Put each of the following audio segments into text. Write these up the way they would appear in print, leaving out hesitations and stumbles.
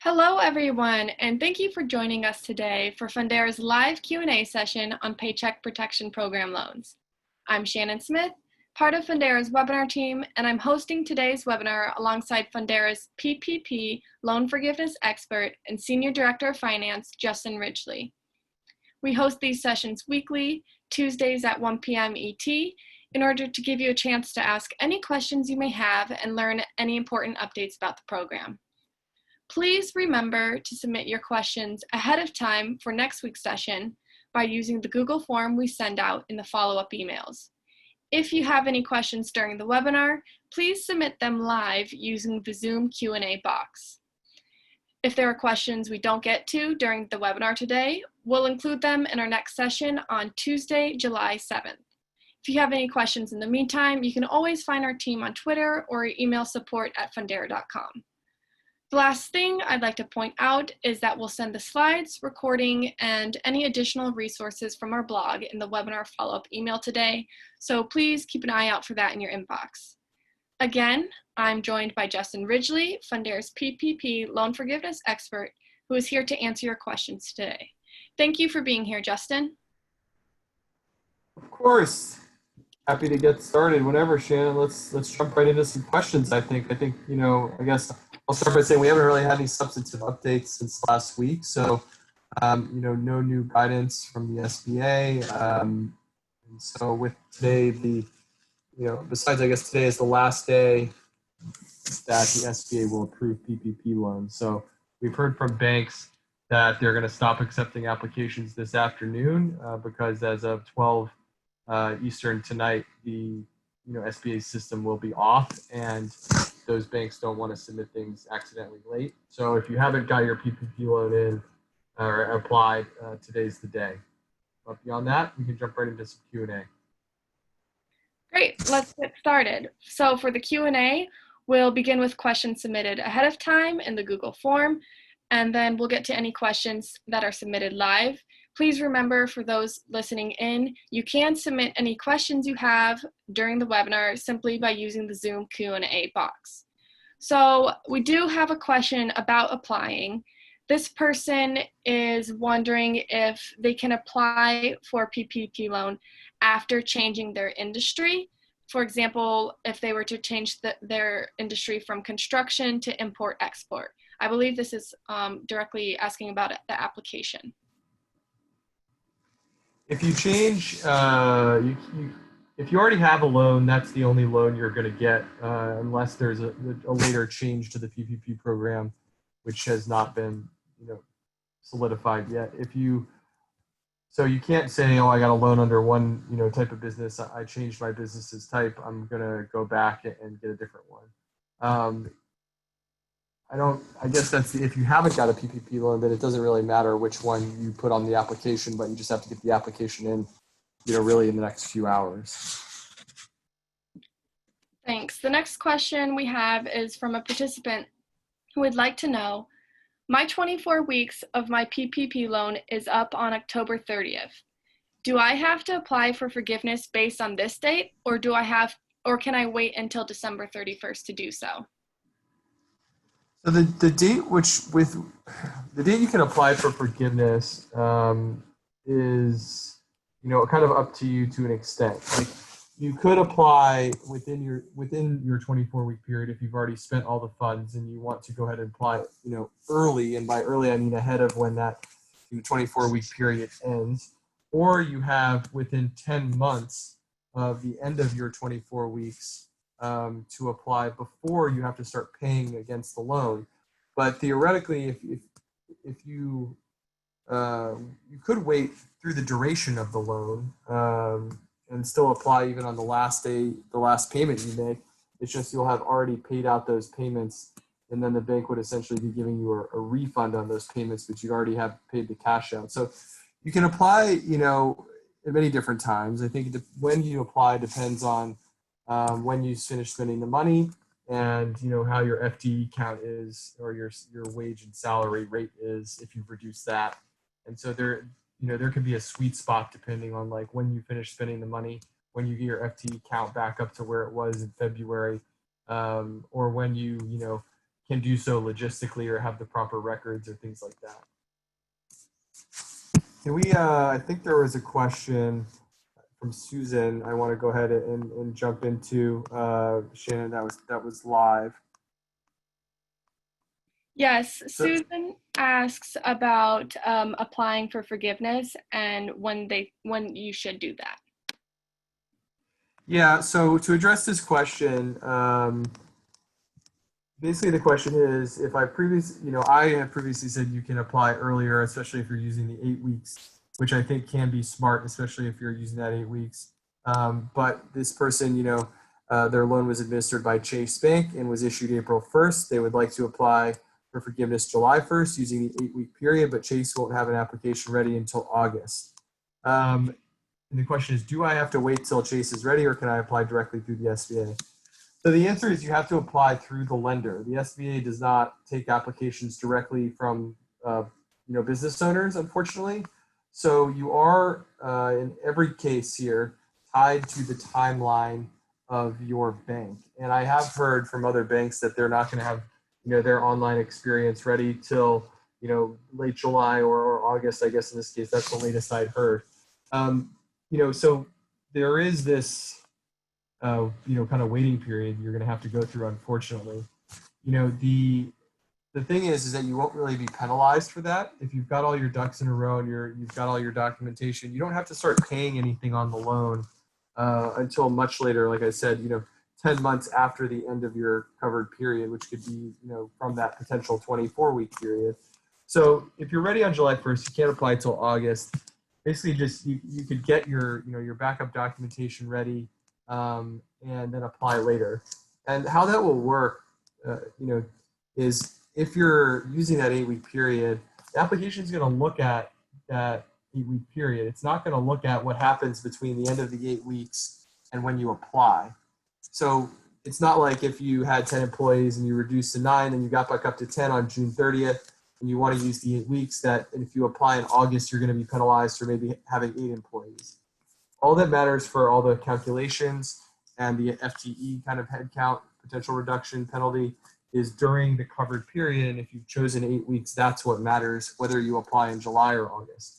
Hello, everyone, and thank you for joining us today for Fundera's live Q&A session on Paycheck Protection Program loans. I'm Shannon Smith, part of Fundera's webinar team, and I'm hosting today's webinar alongside Fundera's PPP loan forgiveness expert and Senior Director of Finance, Justin Ridgely. We host these sessions weekly, Tuesdays at 1 p.m. ET, in order to give you a chance to ask any questions you may have and learn any important updates about the program. Please remember to submit your questions ahead of time for next week's session by using the Google form we send out in the follow-up emails. If you have any questions during the webinar, please submit them live using the Zoom Q&A box. If there are questions we don't get to during the webinar today, we'll include them in our next session on Tuesday, July 7th. If you have any questions in the meantime, you can always find our team on Twitter or email support@fundera.com. The last thing I'd like to point out is that we'll send the slides, recording, and any additional resources from our blog in the webinar follow-up email today, so please keep an eye out for that in your inbox. Again, I'm joined by Justin Ridgely, Fundera's PPP loan forgiveness expert, who is here to answer your questions today. Thank you for being here, Justin. Of course. Happy to get started whenever, Shannon. Let's jump right into some questions. I guess I'll start by saying we haven't really had any substantive updates since last week. So, no new guidance from the SBA. And so with today, besides, I guess today is the last day that the SBA will approve PPP loans. So we've heard from banks that they're going to stop accepting applications this afternoon because as of 12 Eastern tonight, the SBA system will be off, and those banks don't want to submit things accidentally late. So if you haven't got your PPP loan in or applied, today's the day. But beyond that, we can jump right into some Q&A. Great, let's get started. So for the Q&A, we'll begin with questions submitted ahead of time in the Google form, and then we'll get to any questions that are submitted live. Please remember, for those listening in, you can submit any questions you have during the webinar simply by using the Zoom Q&A box. So we do have a question about applying. This person is wondering if they can apply for a PPP loan after changing their industry. For example, if they were to change their industry from construction to import-export. I believe this is directly asking about the application. If you change, if you already have a loan, that's the only loan you're going to get unless there's a later change to the PPP program, which has not been solidified yet. So you can't say, oh, I got a loan under one type of business. I changed my business's type. I'm going to go back and get a different one. I guess that's if you haven't got a PPP loan, then it doesn't really matter which one you put on the application, but you just have to get the application in, really in the next few hours. Thanks. The next question we have is from a participant who would like to know, my 24 weeks of my PPP loan is up on October 30th. Do I have to apply for forgiveness based on this date, or can I wait until December 31st to do so? So the date you can apply for forgiveness is kind of up to you to an extent. Like you could apply within your 24-week period if you've already spent all the funds and you want to go ahead and apply early, and by early I mean ahead of when that 24-week period ends, or you have within 10 months of the end of your 24 weeks to apply before you have to start paying against the loan. But theoretically, if you could wait through the duration of the loan and still apply even on the last payment you make. It's just you'll have already paid out those payments, and then the bank would essentially be giving you a refund on those payments, but you already have paid the cash out. So you can apply, at many different times. I think when you apply depends on when you finish spending the money and how your FTE count is, or your wage and salary rate is if you've reduced that. And so there could be a sweet spot depending on like when you finish spending the money, when you get your FTE count back up to where it was in February, or when you can do so logistically or have the proper records or things like that. Can we, I think there was a question from Susan. I want to go ahead and jump into, Shannon, that was live. Yes, Susan asks about applying for forgiveness and when you should do that. Yeah, so to address this question, basically the question is, if I have previously said you can apply earlier, especially if you're using the 8 weeks, which I think can be smart, especially if you're using that 8 weeks. But this person, their loan was administered by Chase Bank and was issued April 1st. They would like to apply for forgiveness July 1st using the 8-week period, but Chase won't have an application ready until August. And the question is, do I have to wait till Chase is ready, or can I apply directly through the SBA? So the answer is you have to apply through the lender. The SBA does not take applications directly from business owners, unfortunately. So you are, in every case here, tied to the timeline of your bank. And I have heard from other banks that they're not going to have their online experience ready till late July or August. I guess in this case, that's the latest I'd heard. So there is this kind of waiting period you're going to have to go through, unfortunately. The thing is that you won't really be penalized for that. If you've got all your ducks in a row and you've got all your documentation, you don't have to start paying anything on the loan until much later. Like I said, 10 months after the end of your covered period, which could be, from that potential 24-week period. So if you're ready on July 1st, you can't apply until August. Basically, just you could get your backup documentation ready and then apply later. And how that will work, is if you're using that 8-week period, the application is going to look at that 8-week period. It's not going to look at what happens between the end of the 8 weeks and when you apply. So it's not like if you had 10 employees and you reduced to 9 and you got back up to 10 on June 30th and you want to use the 8 weeks, that if you apply in August, you're going to be penalized for maybe having 8 employees. All that matters for all the calculations and the FTE kind of headcount potential reduction penalty is during the covered period. And if you've chosen 8 weeks, that's what matters, whether you apply in July or August.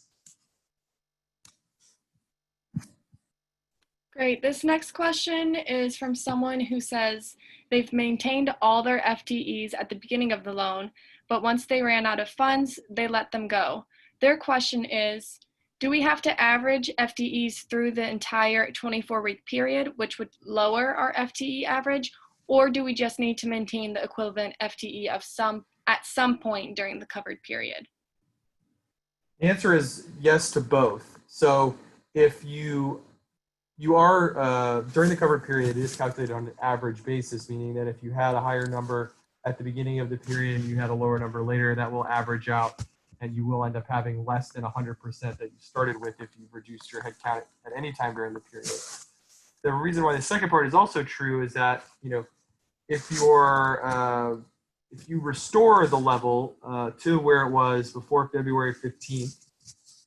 Great. This next question is from someone who says they've maintained all their FTEs at the beginning of the loan, but once they ran out of funds, they let them go. Their question is, do we have to average FTEs through the entire 24-week period, which would lower our FTE average, or do we just need to maintain the equivalent FTE at some point during the covered period? The answer is yes to both. So if you are, during the covered period, it is calculated on an average basis, meaning that if you had a higher number at the beginning of the period and you had a lower number later, that will average out and you will end up having less than 100% that you started with if you've reduced your headcount at any time during the period. The reason why the second part is also true is that, if you restore the level to where it was before February 15th,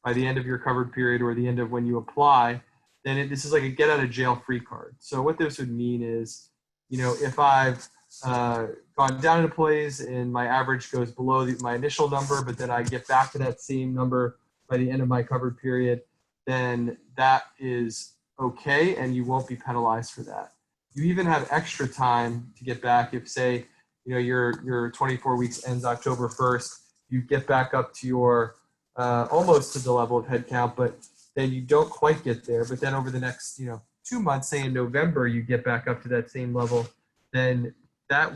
by the end of your covered period or the end of when you apply, then this is like a get out of jail free card. So what this would mean is, if I've gone down in employees and my average goes below my initial number, but then I get back to that same number by the end of my covered period, then that is okay and you won't be penalized for that. You even have extra time to get back if, say, your 24 weeks ends October 1st, you get back up to your almost to the level of headcount, but then you don't quite get there. But then over the next 2 months, say in November, you get back up to that same level, then that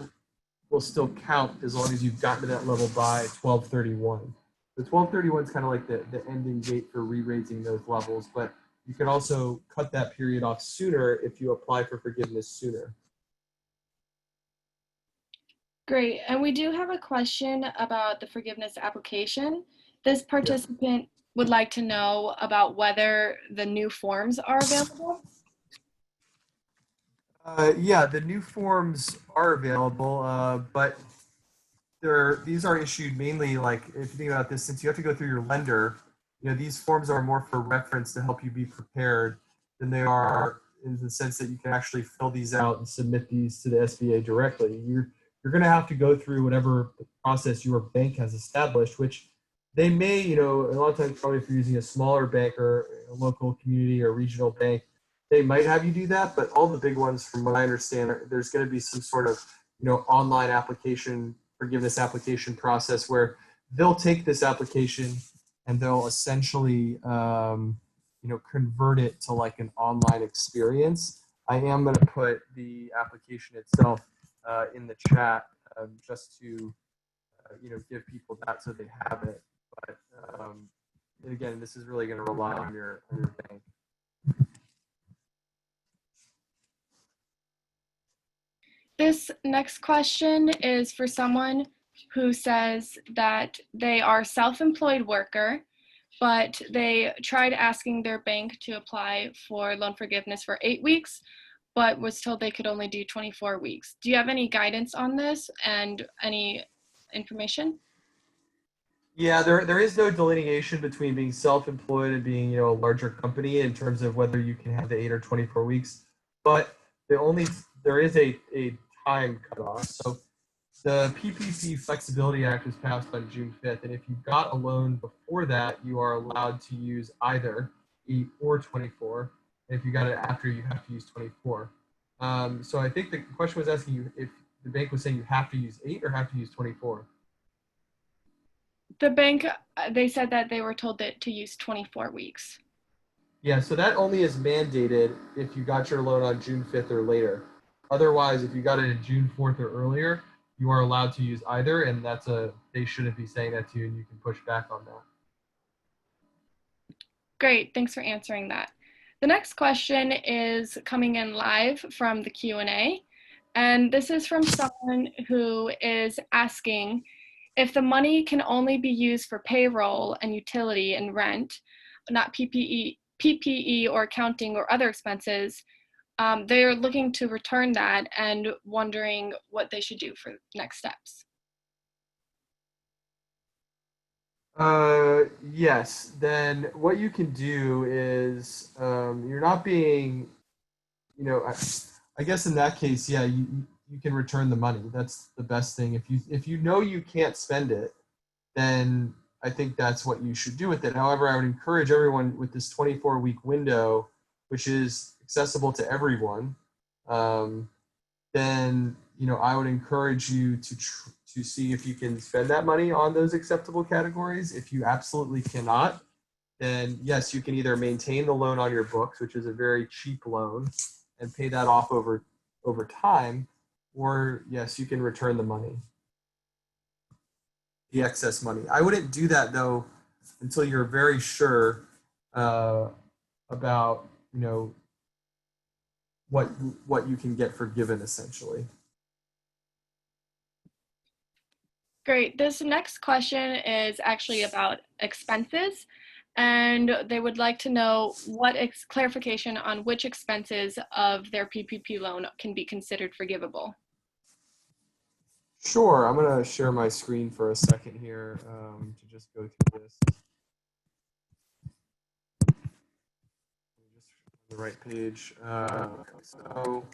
will still count as long as you've gotten to that level by 12/31. The 12/31 is kind of like the ending date for re-raising those levels, but you can also cut that period off sooner if you apply for forgiveness sooner. Great. And we do have a question about the forgiveness application. This participant would like to know about whether the new forms are available. Yeah, the new forms are available, but these are issued mainly, like, if you think about this, since you have to go through your lender, these forms are more for reference to help you be prepared than they are in the sense that you can actually fill these out and submit these to the SBA directly. you're going to have to go through whatever process your bank has established, which they may, a lot of times probably if you're using a smaller bank or a local community or regional bank, they might have you do that. But all the big ones, from what I understand, there's going to be some sort of, online forgiveness application process where they'll take this application and they'll essentially, convert it to like an online experience. I am going to put the application itself in the chat just to, give people that so they have it. But again, this is really going to rely on your bank. This next question is for someone who says that they are self-employed worker, but they tried asking their bank to apply for loan forgiveness for 8 weeks, but was told they could only do 24 weeks. Do you have any guidance on this and any information? Yeah, there is no delineation between being self-employed and being, a larger company in terms of whether you can have the 8 or 24 weeks. But there is a time cutoff. So the PPP Flexibility Act was passed on June 5th, and if you got a loan before that, you are allowed to use either 8 or 24. And if you got it after, you have to use 24. So I think the question was asking you if the bank was saying you have to use 8 or have to use 24. The bank, they said that they were told that to use 24 weeks. Yeah, so that only is mandated if you got your loan on June 5th or later. Otherwise, if you got it in June 4th or earlier, you are allowed to use either, and they shouldn't be saying that to you, and you can push back on that. Great, thanks for answering that. The next question is coming in live from the Q&A, and this is from someone who is asking if the money can only be used for payroll and utility and rent, not PPE or accounting or other expenses. They're looking to return that and wondering what they should do for next steps. Yes, then what you can do is you're not being, I guess in that case, yeah, you can return the money. That's the best thing. If you know you can't spend it, then I think that's what you should do with it. However, I would encourage everyone with this 24-week window, which is accessible to everyone, then I would encourage you to see if you can spend that money on those acceptable categories. If you absolutely cannot, then yes, you can either maintain the loan on your books, which is a very cheap loan, and pay that off over time, or yes, you can return the money, the excess money. I wouldn't do that though until you're very sure about what you can get forgiven, essentially. Great. This next question is actually about expenses, and they would like to know what clarification on which expenses of their PPP loan can be considered forgivable. Sure. I'm going to share my screen for a second here to just go through this. Just on the right page. So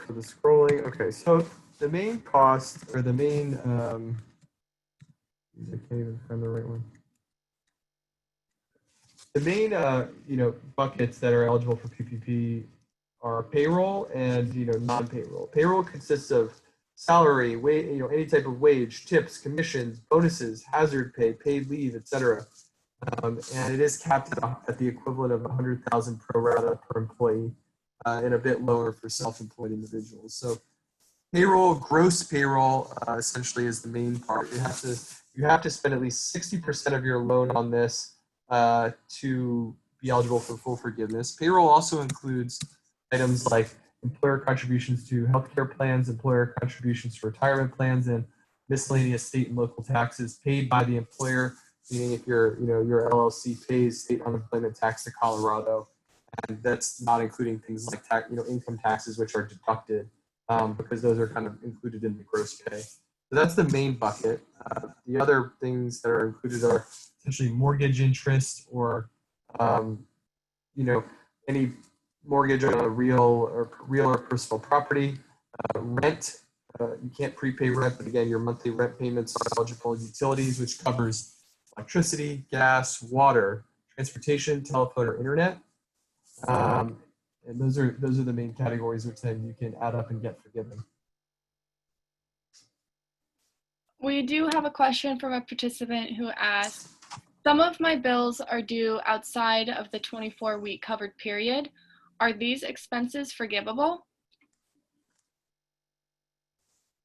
for the scrolling. Okay, so the main cost, or the main, I can't even find the right one. The main, buckets that are eligible for PPP are payroll and non-payroll. Payroll consists of salary, any type of wage, tips, commissions, bonuses, hazard pay, paid leave, etc. And it is capped at the equivalent of 100,000 pro rata per employee, and a bit lower for self-employed individuals. So payroll, gross payroll, essentially is the main part. You have to spend at least 60% of your loan on this to be eligible for full forgiveness. Payroll also includes items like employer contributions to healthcare plans, employer contributions to retirement plans, and miscellaneous state and local taxes paid by the employer, meaning if your LLC pays state unemployment tax to Colorado. And that's not including things like income taxes, which are deducted because those are kind of included in the gross pay. So that's the main bucket. The other things that are included are essentially mortgage interest or, any mortgage on a real or personal property. Rent, you can't prepay rent, but again, your monthly rent payments are eligible. Utilities, which covers electricity, gas, water, transportation, telephone, or internet. And those are the main categories which then you can add up and get forgiven. We do have a question from a participant who asked, some of my bills are due outside of the 24-week covered period. Are these expenses forgivable?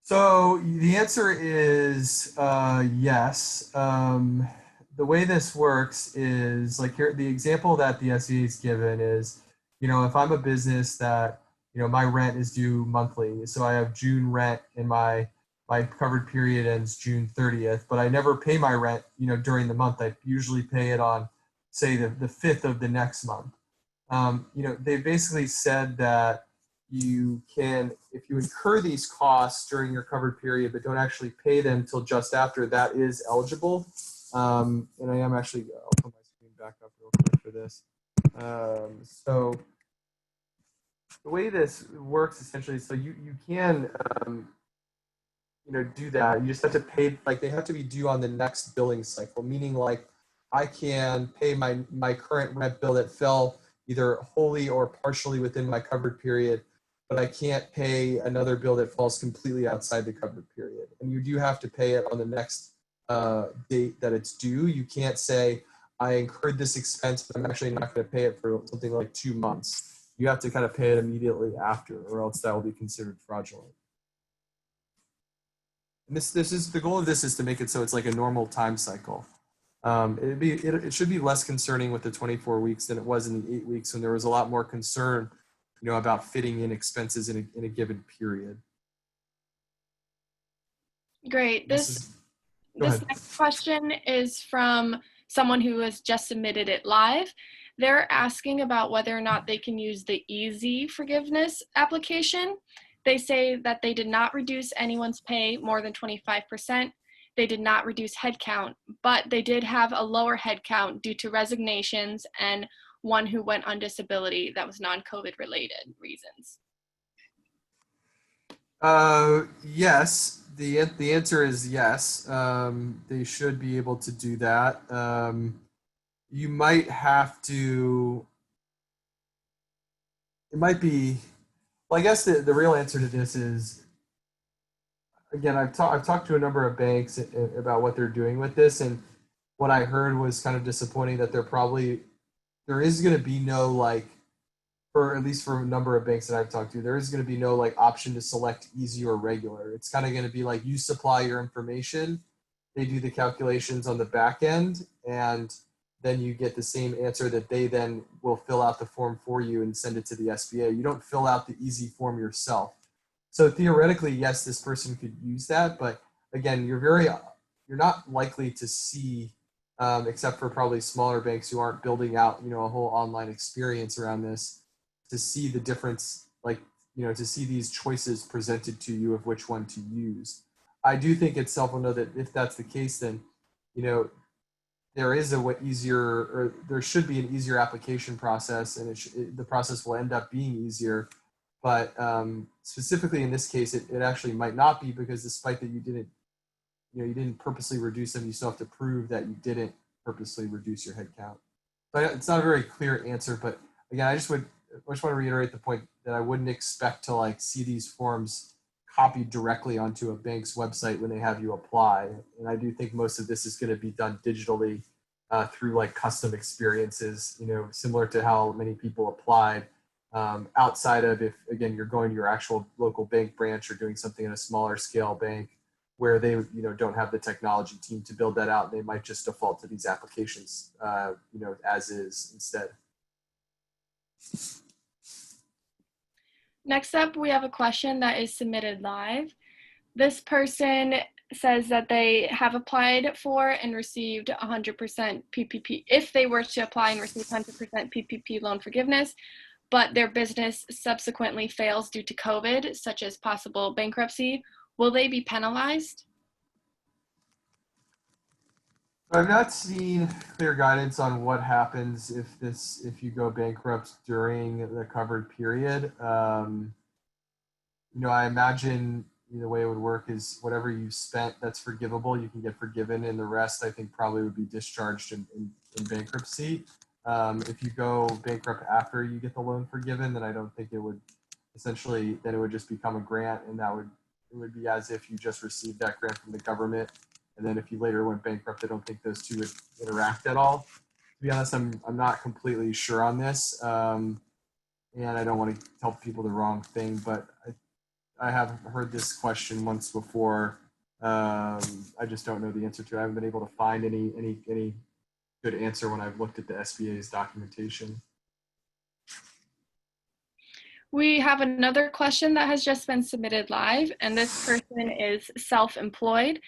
So the answer is yes. The way this works is like here, the example that the SEA is given is, if I'm a business that, my rent is due monthly. So I have June rent and my covered period ends June 30th, but I never pay my rent, during the month. I usually pay it on, say, the 5th of the next month. They basically said that you can, if you incur these costs during your covered period but don't actually pay them until just after, that is eligible. And I am actually, I'll put my screen back up real quick for this. So the way this works essentially, so you can do that. You just have to pay, like they have to be due on the next billing cycle, meaning like I can pay my current rent bill that fell either wholly or partially within my covered period, but I can't pay another bill that falls completely outside the covered period. And you do have to pay it on the next date that it's due. You can't say, I incurred this expense, but I'm actually not going to pay it for something like 2 months. You have to kind of pay it immediately after, or else that will be considered fraudulent. And this is the goal of this is to make it so it's like a normal time cycle. It should be less concerning with the 24 weeks than it was in the 8 weeks when there was a lot more concern, about fitting in expenses in a given period. Great. This next question is from someone who has just submitted it live. They're asking about whether or not they can use the Easy Forgiveness application. They say that they did not reduce anyone's pay more than 25%. They did not reduce headcount, but they did have a lower headcount due to resignations and one who went on disability that was non-COVID related reasons. Yes, the answer is yes. They should be able to do that. You might have to. It might be. Well, I guess the real answer to this is, again, I've talked to a number of banks about what they're doing with this, and what I heard was kind of disappointing that there is going to be no, like, for at least for a number of banks that I've talked to, there is going to be no like option to select easy or regular. It's kind of going to be like you supply your information, they do the calculations on the back end, and then you get the same answer that they then will fill out the form for you and send it to the SBA. You don't fill out the easy form yourself. So theoretically, yes, this person could use that, but again, you're not likely to see, except for probably smaller banks who aren't building out, a whole online experience around this, to see the difference, like, to see these choices presented to you of which one to use. I do think it's helpful to know that if that's the case, then, there is there should be an easier application process, and the process will end up being easier. But specifically in this case, it actually might not be, because despite that you didn't purposely reduce them, you still have to prove that you didn't purposely reduce your headcount. So it's not a very clear answer, but again, I just want to reiterate the point that I wouldn't expect to like see these forms copied directly onto a bank's website when they have you apply. And I do think most of this is going to be done digitally through like custom experiences, similar to how many people applied, outside of if, again, you're going to your actual local bank branch or doing something in a smaller scale bank where they, don't have the technology team to build that out. They might just default to these applications, as is instead. Next up, we have a question that is submitted live. This person says that they have applied for and received 100% PPP, if they were to apply and receive 100% PPP loan forgiveness, but their business subsequently fails due to COVID, such as possible bankruptcy. Will they be penalized? I've not seen clear guidance on what happens if you go bankrupt during the covered period. I imagine the way it would work is whatever you spent that's forgivable, you can get forgiven, and the rest I think probably would be discharged in bankruptcy. If you go bankrupt after you get the loan forgiven, then I don't think it would essentially then it would just become a grant, and it would be as if you just received that grant from the government. And then if you later went bankrupt, I don't think those two would interact at all. To be honest, I'm not completely sure on this, and I don't want to tell people the wrong thing, but I have heard this question once before. I just don't know the answer to it. I haven't been able to find any good answer when I've looked at the SBA's documentation. We have another question that has just been submitted live, and this person is self-employed.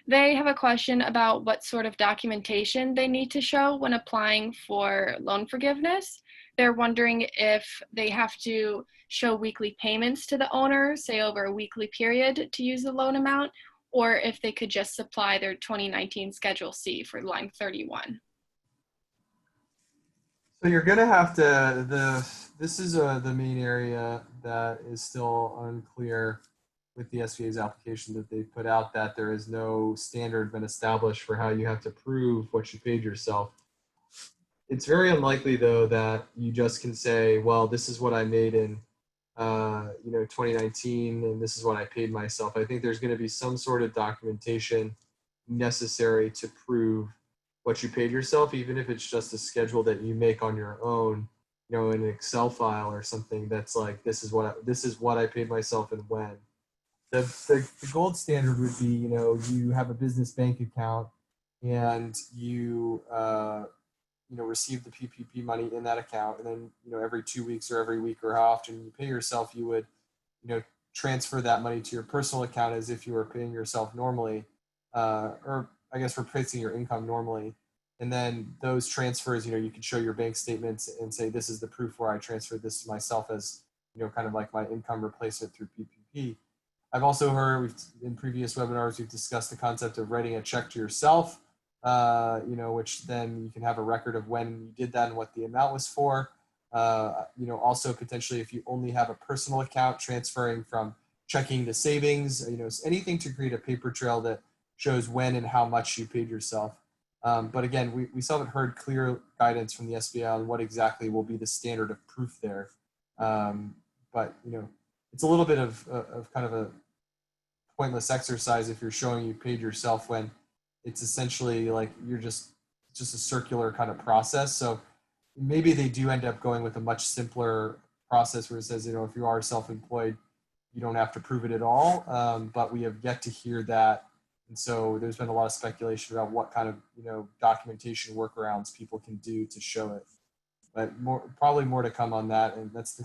They have a question about what sort of documentation they need to show when applying for loan forgiveness. They're wondering if they have to show weekly payments to the owner, say over a weekly period, to use the loan amount, or if they could just supply their 2019 Schedule C for line 31. So you're gonna have to this is the main area that is still unclear with the SBA's application that they put out, that there is no standard been established for how you have to prove what you paid yourself. It's very unlikely though that you just can say, well, this is what I made in 2019 and this is what I paid myself. I think there's going to be some sort of documentation necessary to prove what you paid yourself, even if it's just a schedule that you make on your own, in an Excel file or something that's like, this is what I paid myself and when. The gold standard would be, you have a business bank account and you receive the PPP money in that account, and then every 2 weeks or every week or how often you pay yourself, you would transfer that money to your personal account as if you were paying yourself normally, or I guess replacing your income normally. And then those transfers, you can show your bank statements and say, this is the proof where I transferred this to myself as, kind of like my income replacement through PPP. I've also heard in previous webinars, we've discussed the concept of writing a check to yourself, which then you can have a record of when you did that and what the amount was for. Also potentially if you only have a personal account, transferring from checking to savings, anything to create a paper trail that shows when and how much you paid yourself. But again, we still haven't heard clear guidance from the SBA on what exactly will be the standard of proof there. But it's a little bit of kind of a pointless exercise if you're showing you paid yourself when it's essentially like you're just a circular kind of process. So maybe they do end up going with a much simpler process where it says, if you are self-employed, you don't have to prove it at all. But we have yet to hear that. And so there's been a lot of speculation about what kind of, documentation workarounds people can do to show it. But probably more to come on that. And that's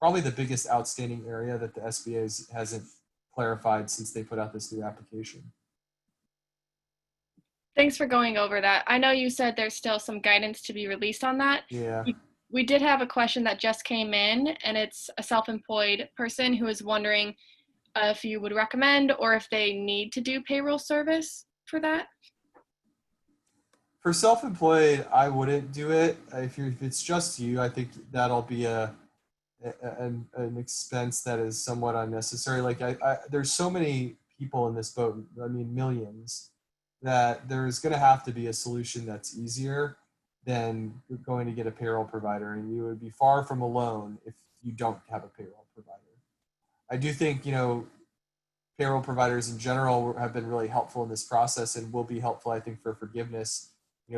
probably the biggest outstanding area that the SBA hasn't clarified since they put out this new application. Thanks for going over that. I know you said there's still some guidance to be released on that. Yeah. We did have a question that just came in, and it's a self-employed person who is wondering if you would recommend or if they need to do payroll service for that. For self-employed, I wouldn't do it. If it's just you, I think that'll be an expense that is somewhat unnecessary. Like there's so many people in this boat. I mean, millions. That there's going to have to be a solution that's easier than going to get a payroll provider, and you would be far from alone if you don't have a payroll provider. I do think payroll providers in general have been really helpful in this process and will be helpful, I think, for forgiveness.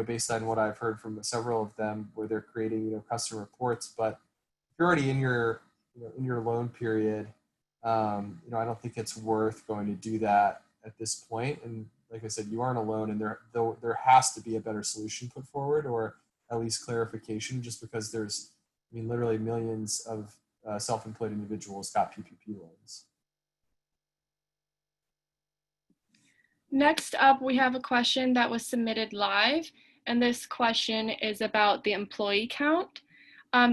Based on what I've heard from several of them, where they're creating custom reports. But if you're already in your loan period, I don't think it's worth going to do that at this point. And like I said, you aren't alone, and there has to be a better solution put forward, or at least clarification, just because there's, literally millions of self-employed individuals got PPP loans. Next up, we have a question that was submitted live, and this question is about the employee count.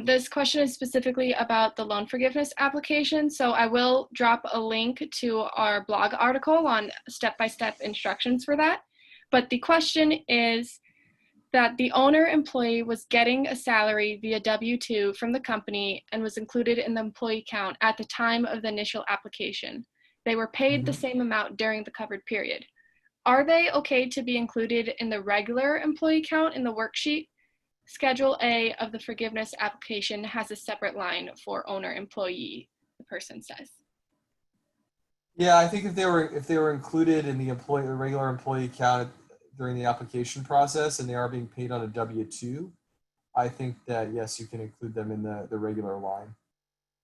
This question is specifically about the loan forgiveness application, so I will drop a link to our blog article on step-by-step instructions for that. But the question is that the owner employee was getting a salary via W-2 from the company and was included in the employee count at the time of the initial application. They were paid the same amount during the covered period. Are they okay to be included in the regular employee count in the worksheet? Schedule A of the forgiveness application has a separate line for owner employee, the person says. Yeah, I think if they were included in the regular employee count during the application process and they are being paid on a W-2, I think that yes, you can include them in the regular line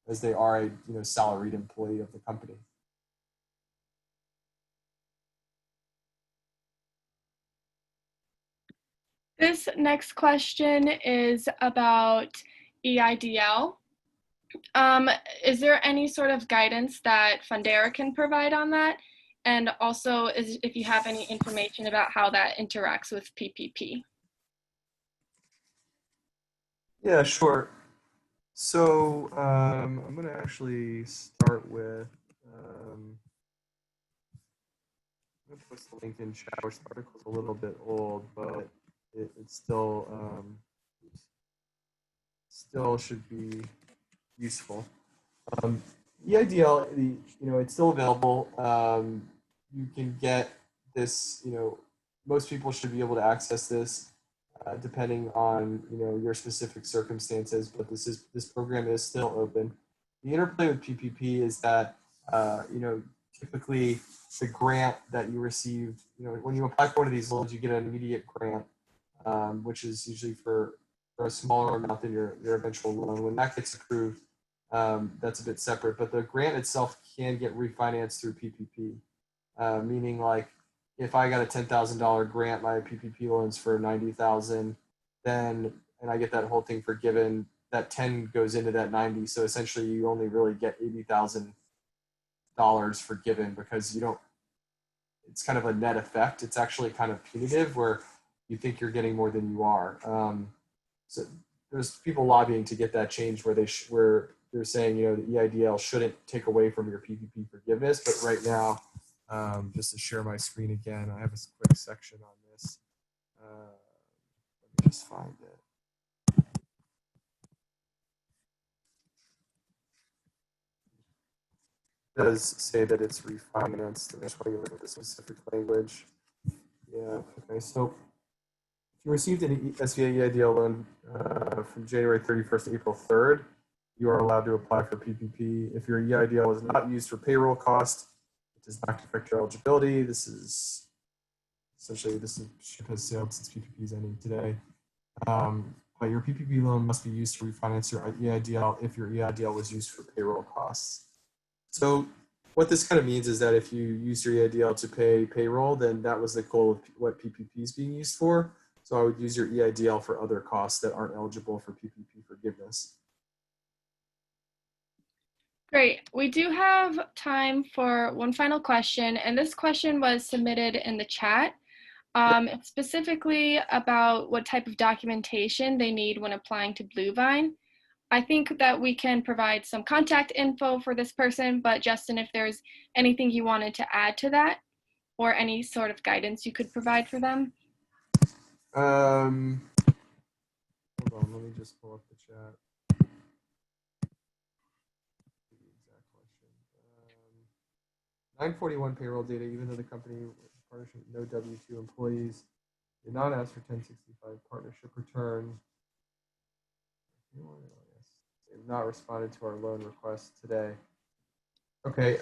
as they are a salaried employee of the company. This next question is about EIDL. Is there any sort of guidance that Fundera can provide on that? And also, if you have any information about how that interacts with PPP. Yeah, sure. So I'm going to actually start with, I'm going to post the link in chat, which the article's a little bit old, but it still should be useful. EIDL, it's still available. You can get this, most people should be able to access this depending on, your specific circumstances, but this program is still open. The interplay with PPP is that, typically the grant that you received, when you apply for one of these loans, you get an immediate grant, which is usually for a smaller amount than your eventual loan. When that gets approved, that's a bit separate, but the grant itself can get refinanced through PPP, meaning like if I got a $10,000 grant, my PPP loans for $90,000, and I get that whole thing forgiven, that 10 goes into that 90. So essentially you only really get $80,000 forgiven because it's kind of a net effect. It's actually kind of punitive where you think you're getting more than you are. So there's people lobbying to get that changed where they're saying, the EIDL shouldn't take away from your PPP forgiveness. But right now, just to share my screen again, I have a quick section on this. Let me just find it. It does say that it's refinanced. I just want to look at the specific language. Yeah, okay. So if you received an SBA EIDL loan from January 31st to April 3rd, you are allowed to apply for PPP. If your EIDL is not used for payroll cost, it does not affect your eligibility. This ship has sailed since PPP is ending today. But your PPP loan must be used to refinance your EIDL if your EIDL was used for payroll costs. So what this kind of means is that if you use your EIDL to pay payroll, then that was the goal of what PPP is being used for. So I would use your EIDL for other costs that aren't eligible for PPP forgiveness. Great. We do have time for one final question, and this question was submitted in the chat. It's specifically about what type of documentation they need when applying to Bluevine. I think that we can provide some contact info for this person, but Justin, if there's anything you wanted to add to that or any sort of guidance you could provide for them. Hold on, let me just pull up the chat. 941 payroll data, even though the company partnership no W-2 employees did not ask for 1065 partnership return. They have not responded to our loan request today. Okay.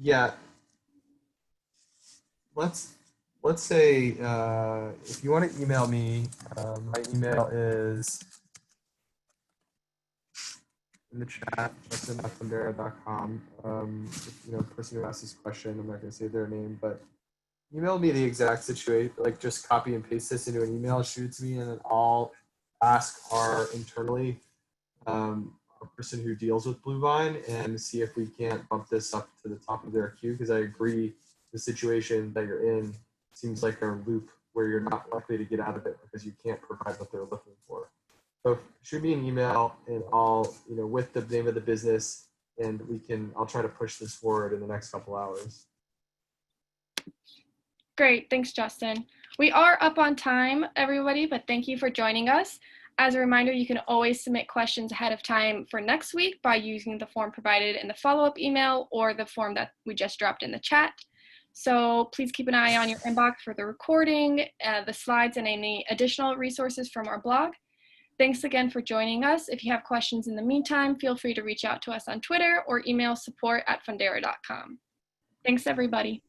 Yeah. Let's say if you want to email me, my email is in the chat, justin@fundera.com. The person who asked this question, I'm not going to say their name, but email me the exact situation, like just copy and paste this into an email, shoot it to me, and then I'll ask our internally, our person who deals with Bluevine, and see if we can't bump this up to the top of their queue, because I agree the situation that you're in seems like a loop where you're not likely to get out of it because you can't provide what they're looking for. So shoot me an email and I'll, with the name of the business, and I'll try to push this forward in the next couple hours. Great, thanks, Justin. We are up on time, everybody, but thank you for joining us. As a reminder, you can always submit questions ahead of time for next week by using the form provided in the follow-up email or the form that we just dropped in the chat. So please keep an eye on your inbox for the recording, the slides, and any additional resources from our blog. Thanks again for joining us. If you have questions in the meantime, feel free to reach out to us on Twitter or email support@fundera.com. Thanks, everybody.